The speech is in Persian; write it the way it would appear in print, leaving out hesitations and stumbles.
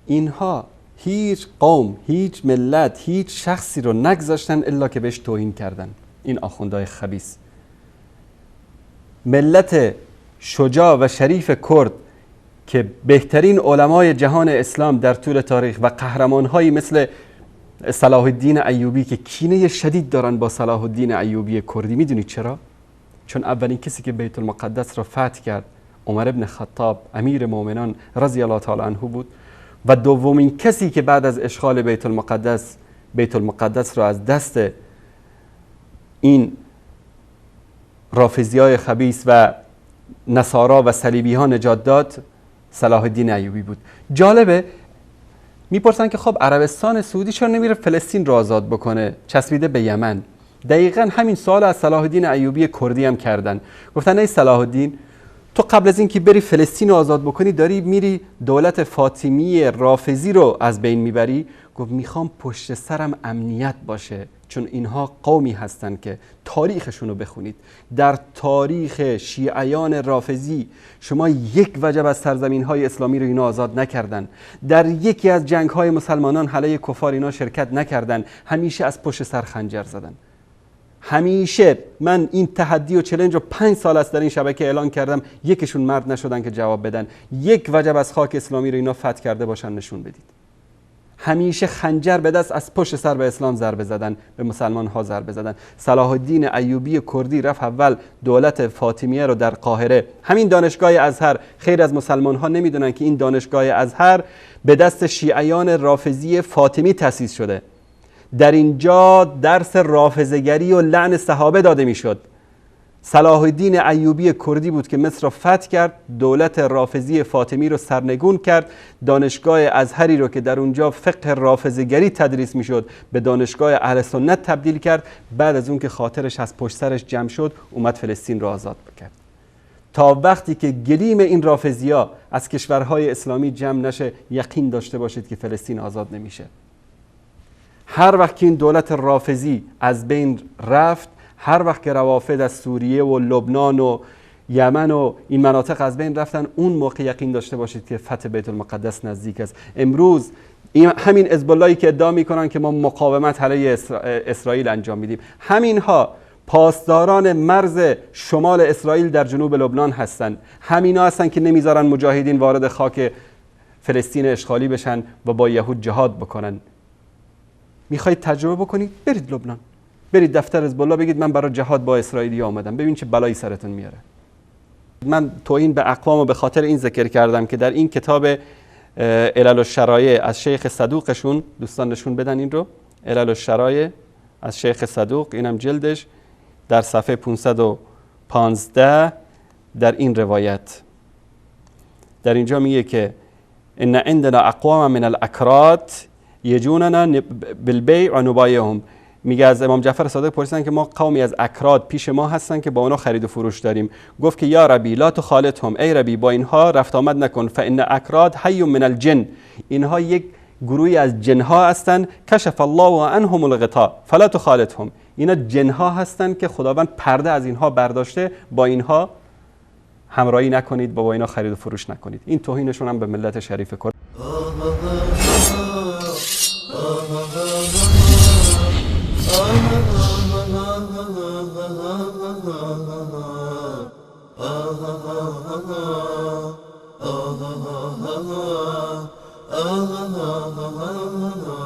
اینها هیچ قوم، هیچ ملت، هیچ شخصی رو نگذاشتن الا که بهش توهین کردن. این آخوندهای خبیث. ملت شجاع و شریف کرد که بهترین علمای جهان اسلام در طول تاریخ و قهرمانهایی مثل صلاح الدین ایوبی که کینه شدید دارن با صلاح الدین ایوبی کردی. میدونید چرا؟ چون اولین کسی که بیت المقدس را فتح کرد عمر ابن خطاب امیر مومنان رضی الله تعالی عنه بود و دومین کسی که بعد از اشغال بیت المقدس را از دست این رافضیای خبیث و نصارا و صلیبی ها نجات داد صلاح الدین ایوبی بود. جالبه میپرسن که خب عربستان سعودی چرا نمیره فلسطین رو آزاد بکنه، چسبیده به یمن؟ دقیقاً همین سوال از صلاح الدین ایوبی کردی هم کردن. گفتن ای صلاح الدین، تو قبل از اینکه بری فلسطین رو آزاد بکنی داری میری دولت فاطمی رافضی رو از بین میبری. گفت میخوام پشت سرم امنیت باشه، چون اینها قومی هستن که تاریخشون رو بخونید. در تاریخ شیعیان رافضی شما یک وجب از سرزمین‌های اسلامی رو اینا آزاد نکردن. در یکی از جنگ‌های مسلمانان علیه کفار اینا شرکت نکردن. همیشه از پشت سر خنجر زدن. همیشه من این تحدی و چالش رو 5 سال است در این شبکه اعلان کردم، یکشون مرد نشدن که جواب بدن. یک وجب از خاک اسلامی رو اینا فتح کرده باشن نشون بدید. همیشه خنجر به دست از پشت سر به اسلام ضربه زدن، به مسلمان ها ضربه زدن. صلاح الدین ایوبی کردی رفت اول دولت فاطمیه رو در قاهره، همین دانشگاه ازهر، خیر از مسلمان ها نمیدونن که این دانشگاه ازهر به دست شیعیان رافضی فاطمی تأسیس شده. در اینجا درس رافضه‌گری و لعن صحابه داده میشد. صلاح الدین ایوبی کردی بود که مصر را فتح کرد، دولت رافضی فاطمی رو سرنگون کرد، دانشگاه ازهری رو که در اونجا فقه رافضه‌گری تدریس میشد به دانشگاه اهل سنت تبدیل کرد. بعد از اون که خاطرش از پشت سرش جمع شد اومد فلسطین رو آزاد کرد. تا وقتی که گلیم این رافضی‌ها از کشورهای اسلامی جمع نشه یقین داشته باشید که فلسطین آزاد نمیشه. هر وقت که این دولت رافضی از بین رفت، هر وقت که روافض از سوریه و لبنان و یمن و این مناطق از بین رفتن، اون موقع یقین داشته باشید که فتح بیت المقدس نزدیک است. امروز همین حزب اللهی که ادعا میکنن که ما مقاومت علیه اسرائیل انجام میدیم، همینها پاسداران مرز شمال اسرائیل در جنوب لبنان هستند. همینا هستن که نمیذارن مجاهدین وارد خاک فلسطین اشغالی بشن و با یهود جهاد بکنن. میخواید تجربه بکنید؟ برید لبنان، برید دفتر حزب الله بگید من برای جهاد با اسرائیلی آمدم، ببین چه بلایی سرتون میاره. من توهین به اقوام به خاطر این ذکر کردم که در این کتاب علل الشرایع از شیخ صدوقشون، دوستان نشون بدن این رو، علل الشرایع از شیخ صدوق، اینم جلدش، در صفحه 515 در این روایت در اینجا میگه که ان عندنا اقوام من الاکراد یجوننا بالبیع و نبایعهم. میگه از امام جعفر صادق پرسیدن که ما قومی از اکراد پیش ما هستن که با اونا خرید و فروش داریم. گفت که یا ربی لا تخالطهم، ای ربی با اینها رفت آمد نکن، فان اکراد حی من الجن، اینها یک گروهی از جنها هستن، کشف الله عنهم الغطاء فلا تخالطهم، اینا جنها هستن که خداوند پرده از اینها برداشته، با اینها همراهی نکنید، با اینا خرید و فروش نکنید. این توهینشون هم به ملت شریف کرد. ah ah ah ah ah ah ah ah ah